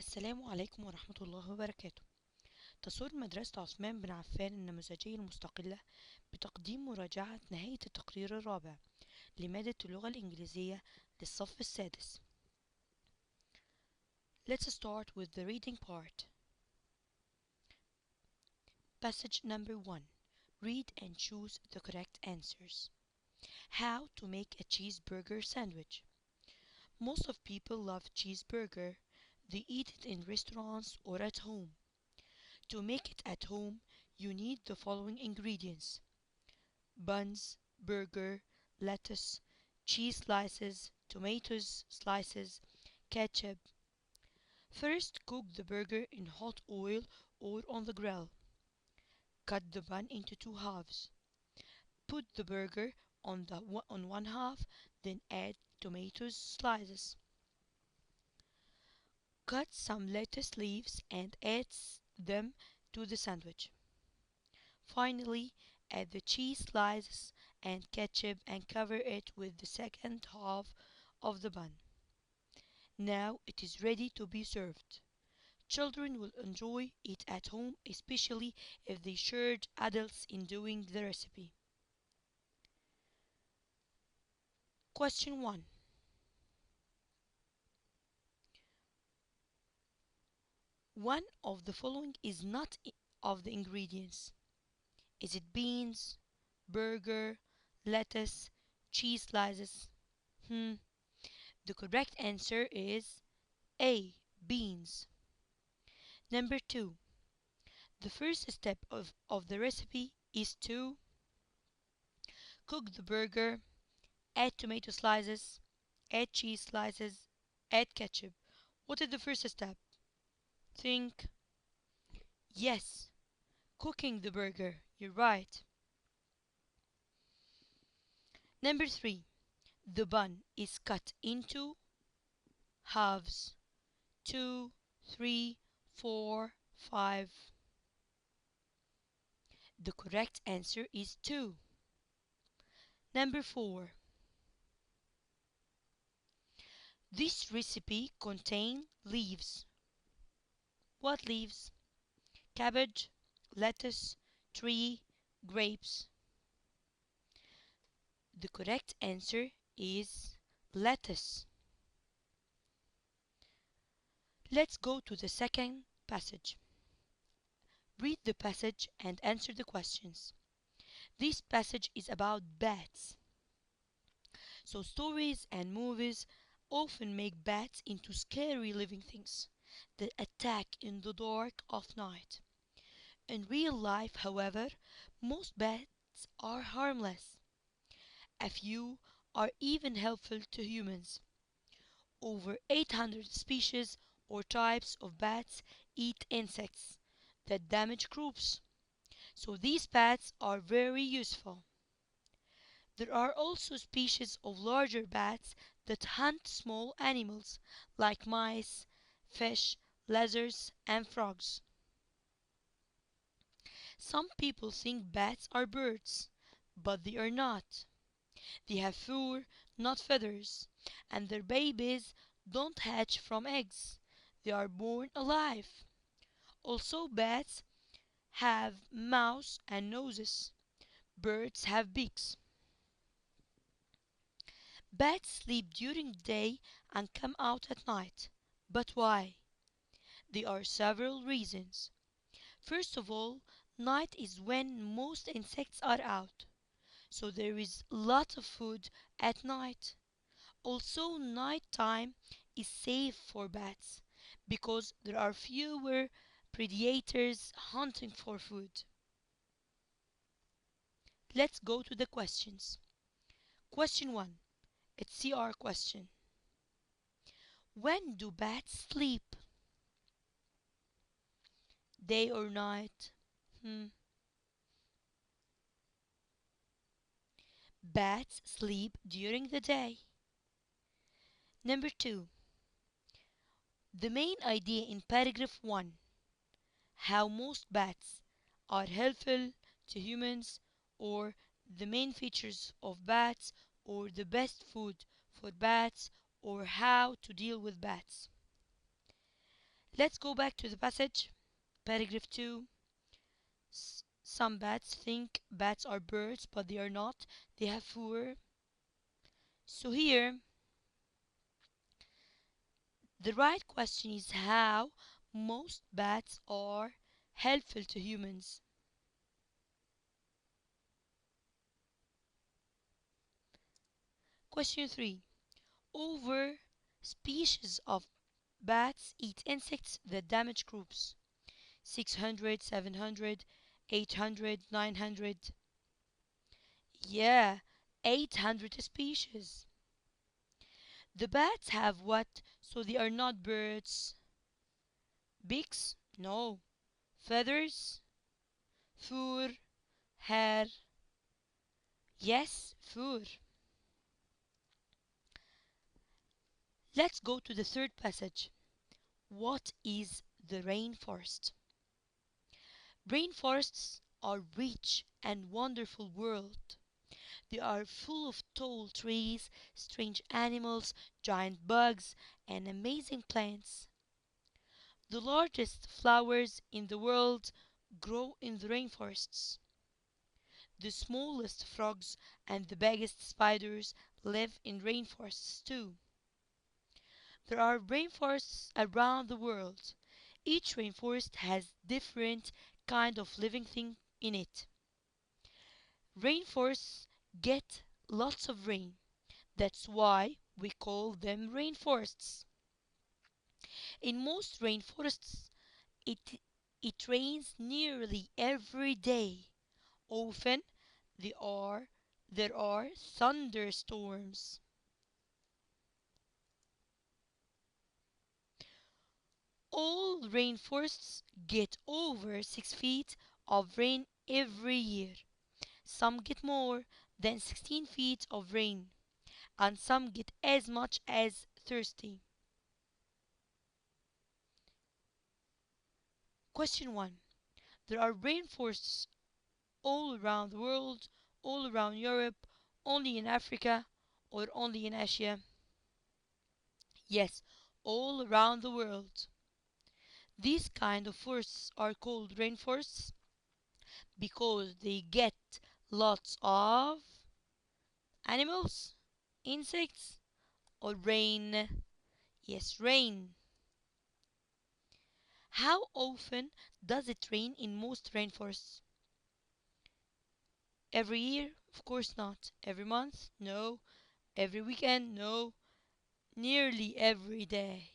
السلام عليكم ورحمة الله وبركاته. تسر مدرسة عثمان بن عفان النموذجية المستقلة بتقديم مراجعة نهاية التقرير الرابع لمادة اللغة الإنجليزية للصف السادس. Let's start with the reading part. Passage number 1. Read and choose the correct answers. How to make a cheeseburger sandwich. Most of people love cheeseburger. They eat it in restaurants or at home. To make it at home, you need the following ingredients: buns, burger, lettuce, cheese slices, tomatoes slices, ketchup. First, cook the burger in hot oil or on the grill. Cut the bun into two halves. Put the burger on one half, then add tomatoes slices. Cut some lettuce leaves and add them to the sandwich. Finally, add the cheese slices and ketchup and cover it with the second half of the bun. Now it is ready to be served. Children will enjoy it at home, especially if they shared adults in doing the recipe. Question 1. One of the following is not of the ingredients. Is it beans, burger, lettuce, cheese slices? The correct answer is A. Beans. Number 2. The first step of the recipe is to cook the burger, add tomato slices, add cheese slices, add ketchup. What is the first step? Think. Yes, cooking the burger. You're right. Number 3. The bun is cut into halves. 2, 3, 4, 5. The correct answer is 2. Number 4. This recipe contains leaves. What leaves? Cabbage, lettuce, tree, grapes. The correct answer is lettuce. Let's go to the second passage. Read the passage and answer the questions. This passage is about bats. So stories and movies often make bats into scary living things that attack in the dark of night. In real life, however, most bats are harmless. A few are even helpful to humans. Over 800 species or types of bats eat insects that damage crops. So these bats are very useful. There are also species of larger bats that hunt small animals like mice, fish, lizards, and frogs. Some people think bats are birds, but they are not. They have fur, not feathers, and their babies don't hatch from eggs. They are born alive. Also, bats have mouths and noses. Birds have beaks. Bats sleep during the day and come out at night. But why? There are several reasons. First of all, night is when most insects are out, so there is lots of food at night. Also, nighttime is safe for bats because there are fewer predators hunting for food. Let's go to the questions. Question 1. It's CR question. When do bats sleep? Day or night? Bats sleep during the day. Number 2. The main idea in paragraph 1. How most bats are helpful to humans, or the main features of bats, or the best food for bats, or how to deal with bats. Let's go back to the passage. Paragraph 2. Some bats think bats are birds, but they are not. They have fur. So here, the right question is how most bats are helpful to humans. Question 3. Over species of bats eat insects that damage crops. 600, 700, 800, 900. Yeah, 800 species. The bats have what? So they are not birds. Beaks? No. Feathers? Fur? Hair? Yes, fur. Let's go to the third passage. What is the rainforest? Rainforests are rich and wonderful world. They are full of tall trees, strange animals, giant bugs, and amazing plants. The largest flowers in the world grow in the rainforests. The smallest frogs and the biggest spiders live in rainforests too. There are rainforests around the world. Each rainforest has different kind of living thing in it. Rainforests get lots of rain. That's why we call them rainforests. In most rainforests, it, it rains nearly every day. Often, there are, there are thunderstorms. All rainforests get over 6 feet of rain every year. Some get more than 16 feet of rain, and some get as much as 30. Question 1. There are rainforests all around the world, all around Europe, only in Africa, or only in Asia? Yes, all around the world. These kind of forests are called rainforests because they get lots of animals, insects, or rain. Yes, rain. How often does it rain in most rainforests? Every year? Of course not. Every month? No. Every weekend? No. Nearly every day.